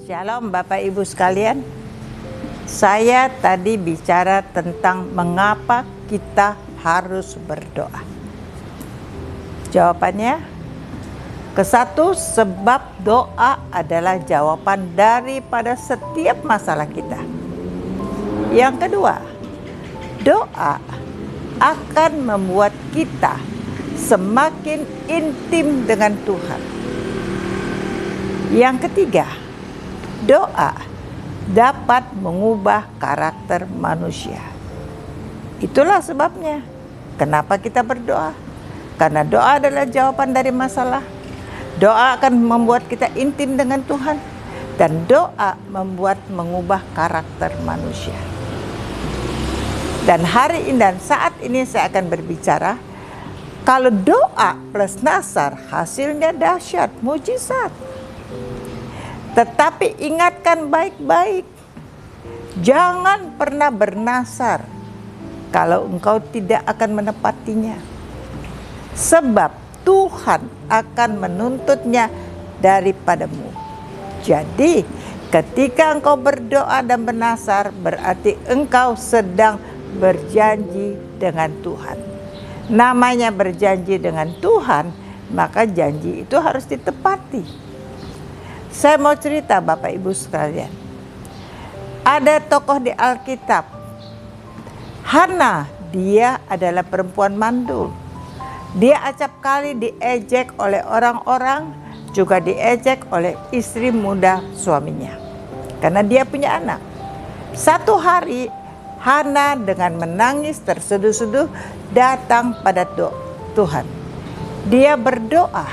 Shalom Bapak Ibu sekalian. Saya tadi bicara tentang mengapa kita harus berdoa. Jawabannya, kesatu, sebab doa adalah jawaban daripada setiap masalah kita. Yang kedua, doa akan membuat kita semakin intim dengan Tuhan. Yang ketiga, doa dapat mengubah karakter manusia. Itulah sebabnya kenapa kita berdoa. Karena doa adalah jawaban dari masalah. Doa akan membuat kita intim dengan Tuhan. Dan doa membuat mengubah karakter manusia. Dan hari ini dan saat ini saya akan berbicara, kalau doa plus nasar hasilnya dahsyat, mujizat. Tetapi ingatkan baik-baik, jangan pernah bernasar kalau engkau tidak akan menepatinya. Sebab Tuhan akan menuntutnya daripadamu. Jadi ketika engkau berdoa dan bernasar, berarti engkau sedang berjanji dengan Tuhan. Namanya berjanji dengan Tuhan, maka janji itu harus ditepati. Saya mau cerita Bapak Ibu sekalian. Ada tokoh di Alkitab. Hana, dia adalah perempuan mandul. Dia acap kali diejek oleh orang-orang, juga diejek oleh istri muda suaminya. Karena dia punya anak. Satu hari Hana dengan menangis terseduh-seduh datang pada Tuhan. Dia berdoa,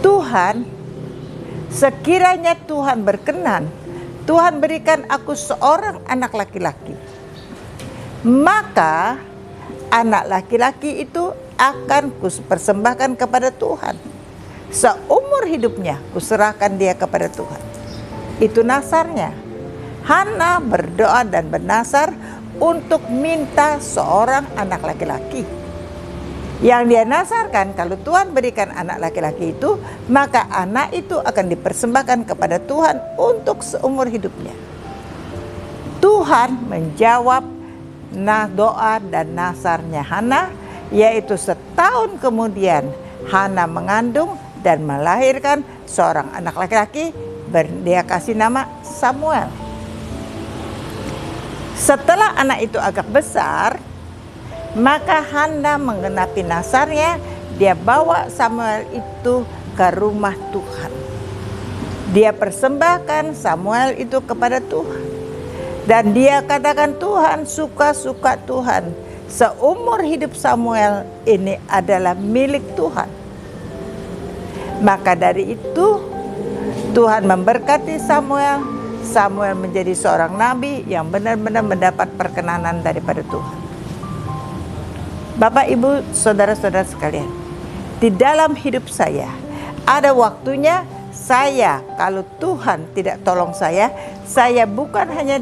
Tuhan, sekiranya Tuhan berkenan, Tuhan berikan aku seorang anak laki-laki. Maka anak laki-laki itu akan kupersembahkan kepada Tuhan. Seumur hidupnya kuserahkan dia kepada Tuhan. Itu nasarnya. Hana berdoa dan bernasar untuk minta seorang anak laki-laki. Yang dia nasarkan, kalau Tuhan berikan anak laki-laki itu, maka anak itu akan dipersembahkan kepada Tuhan untuk seumur hidupnya. Tuhan menjawab doa dan nasarnya Hana, yaitu setahun kemudian Hana mengandung dan melahirkan seorang anak laki-laki, dia kasih nama Samuel. Setelah anak itu agak besar, maka Hana menggenapi nasarnya, dia bawa Samuel itu ke rumah Tuhan. Dia persembahkan Samuel itu kepada Tuhan. Dan dia katakan, Tuhan, suka-suka Tuhan. Seumur hidup Samuel ini adalah milik Tuhan. Maka dari itu Tuhan memberkati Samuel. Samuel menjadi seorang nabi yang benar-benar mendapat perkenanan daripada Tuhan. Bapak, Ibu, saudara-saudara sekalian, di dalam hidup saya ada waktunya saya, kalau Tuhan tidak tolong saya bukan hanya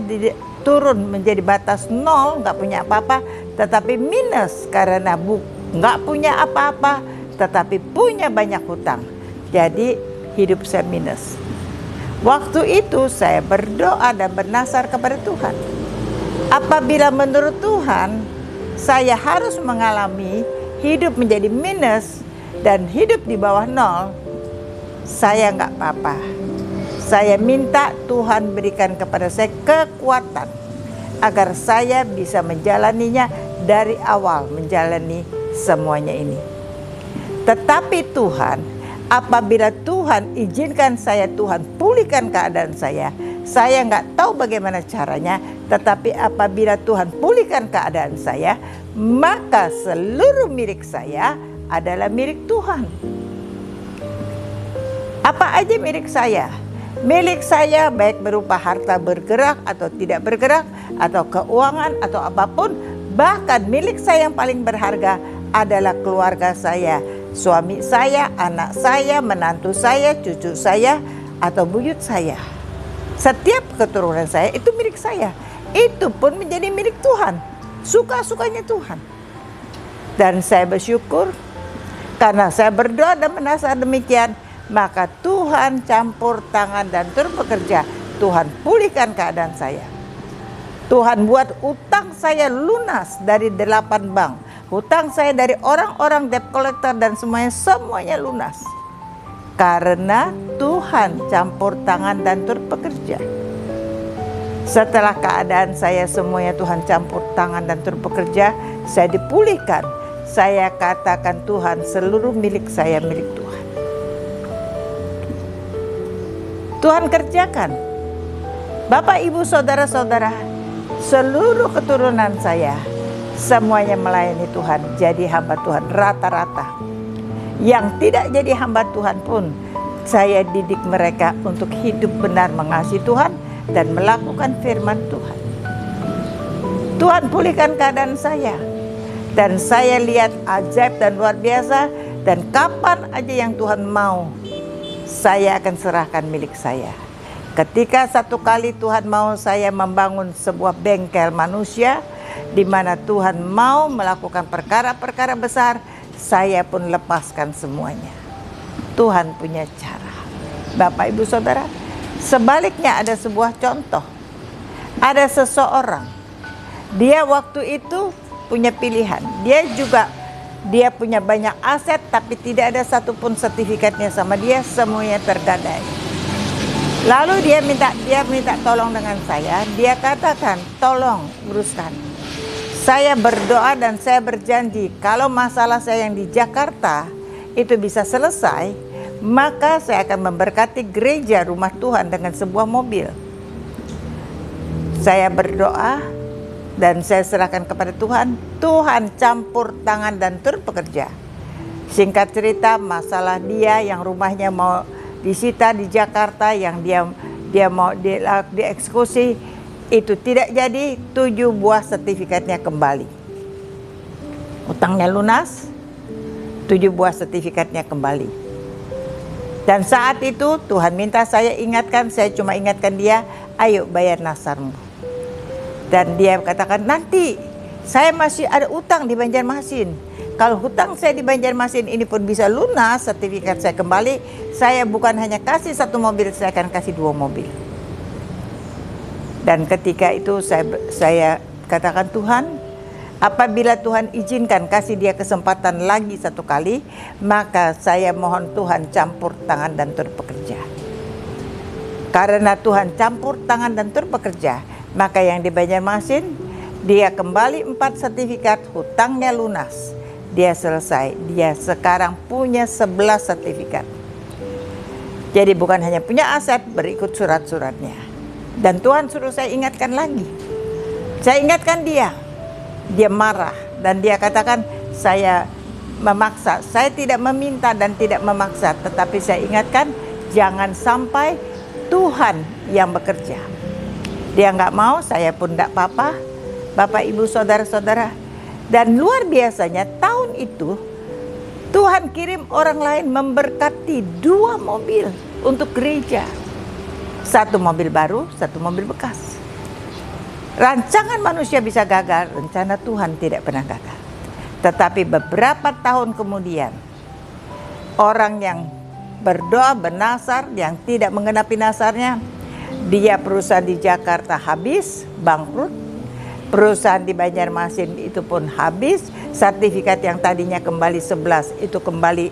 turun menjadi batas nol, nggak punya apa-apa, tetapi minus karena nggak punya apa-apa, tetapi punya banyak hutang. Jadi hidup saya minus. Waktu itu saya berdoa dan bernasar kepada Tuhan. Apabila menurut Tuhan saya harus mengalami hidup menjadi minus dan hidup di bawah nol, saya nggak apa-apa. Saya minta Tuhan berikan kepada saya kekuatan agar saya bisa menjalaninya dari awal, menjalani semuanya ini. Tetapi Tuhan, apabila Tuhan izinkan saya, Tuhan pulihkan keadaan saya nggak tahu bagaimana caranya, tetapi apabila Tuhan pulihkan keadaan saya, maka seluruh milik saya adalah milik Tuhan. Apa aja milik saya? Milik saya baik berupa harta bergerak atau tidak bergerak, atau keuangan atau apapun. Bahkan milik saya yang paling berharga adalah keluarga saya. Suami saya, anak saya, menantu saya, cucu saya, atau buyut saya. Setiap keturunan saya itu milik saya. Itu pun menjadi milik Tuhan. Suka-sukanya Tuhan. Dan saya bersyukur karena saya berdoa dan menasar demikian, maka Tuhan campur tangan dan turut bekerja. Tuhan pulihkan keadaan saya. Tuhan buat utang saya lunas dari 8 bank. Hutang saya dari orang-orang debt collector dan semuanya lunas. Karena Tuhan campur tangan dan turut bekerja. Setelah keadaan saya semuanya Tuhan campur tangan dan turut bekerja, saya dipulihkan. Saya katakan, Tuhan, seluruh milik saya milik Tuhan. Tuhan kerjakan. Bapak, Ibu, saudara-saudara, seluruh keturunan saya semuanya melayani Tuhan, jadi hamba Tuhan rata-rata. Yang tidak jadi hamba Tuhan pun saya didik mereka untuk hidup benar mengasihi Tuhan dan melakukan firman Tuhan. Tuhan pulihkan keadaan saya. Dan saya lihat ajaib dan luar biasa. Dan kapan aja yang Tuhan mau, saya akan serahkan milik saya. Ketika satu kali Tuhan mau saya membangun sebuah bengkel manusia, di mana Tuhan mau melakukan perkara-perkara besar, saya pun lepaskan semuanya. Tuhan punya cara. Bapak, Ibu, Saudara, sebaliknya ada sebuah contoh. Ada seseorang, dia waktu itu punya pilihan. Dia punya banyak aset, tapi tidak ada satupun sertifikatnya sama dia, semuanya tergadai. Lalu dia minta tolong dengan saya. Dia katakan, tolong uruskan. Saya berdoa dan saya berjanji, kalau masalah saya yang di Jakarta itu bisa selesai, maka saya akan memberkati gereja rumah Tuhan dengan sebuah mobil. Saya berdoa dan saya serahkan kepada Tuhan. Tuhan campur tangan dan turut bekerja. Singkat cerita, masalah dia yang rumahnya mau disita di Jakarta, yang dia mau dieksekusi, itu tidak jadi. 7 buah sertifikatnya kembali. Utangnya lunas, 7 buah sertifikatnya kembali. Dan saat itu Tuhan minta saya ingatkan, saya cuma ingatkan dia, ayo bayar nasarmu. Dan dia katakan, nanti saya masih ada utang di Banjarmasin. Kalau hutang saya di Banjarmasin ini pun bisa lunas, sertifikat saya kembali, saya bukan hanya kasih 1 mobil, saya akan kasih 2 mobil. Dan ketika itu saya katakan, Tuhan, apabila Tuhan izinkan kasih dia kesempatan lagi 1 kali, maka saya mohon Tuhan campur tangan dan turut bekerja. Karena Tuhan campur tangan dan turut bekerja, maka yang di Banjarmasin, dia kembali 4 sertifikat, hutangnya lunas. Dia selesai, dia sekarang punya 11 sertifikat. Jadi bukan hanya punya aset, berikut surat-suratnya. Dan Tuhan suruh saya ingatkan lagi. Saya ingatkan dia marah dan dia katakan, saya memaksa. Saya tidak meminta dan tidak memaksa, tetapi saya ingatkan, jangan sampai Tuhan yang bekerja. Dia nggak mau, saya pun nggak apa-apa. Bapak, Ibu, saudara-saudara. Dan luar biasanya tahun itu Tuhan kirim orang lain memberkati 2 mobil untuk gereja. 1 mobil baru, 1 mobil bekas. Rancangan manusia bisa gagal, rencana Tuhan tidak pernah gagal. Tetapi beberapa tahun kemudian, orang yang berdoa bernasar, yang tidak mengenapi nasarnya, dia perusahaan di Jakarta habis, bangkrut. Perusahaan di Banjarmasin itu pun habis. Sertifikat yang tadinya kembali 11 itu kembali,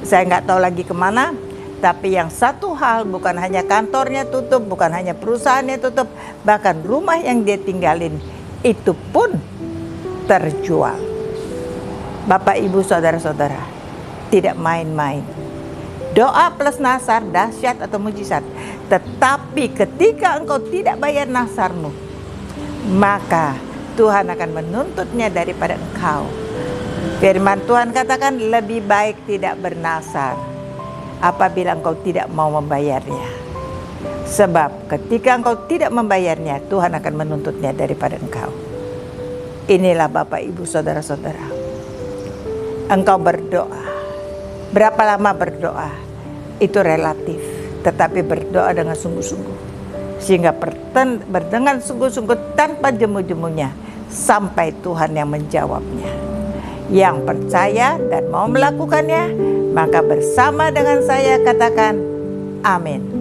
saya nggak tahu lagi kemana. Tapi yang satu hal, bukan hanya kantornya tutup, bukan hanya perusahaannya tutup, bahkan rumah yang dia tinggalin itu pun terjual. Bapak, Ibu, saudara-saudara, tidak main-main. Doa plus nasar dahsyat atau mujizat. Tetapi ketika engkau tidak bayar nasarmu, maka Tuhan akan menuntutnya daripada engkau. Firman Tuhan katakan, lebih baik tidak bernasar apabila engkau tidak mau membayarnya. Sebab ketika engkau tidak membayarnya, Tuhan akan menuntutnya daripada engkau. Inilah Bapak, Ibu, saudara-saudara. Engkau berdoa. Berapa lama berdoa? Itu relatif. Tetapi berdoa dengan sungguh-sungguh. Sehingga berdengan sungguh-sungguh tanpa jemu-jemunya. Sampai Tuhan yang menjawabnya. Yang percaya dan mau melakukannya, maka bersama dengan saya katakan amin.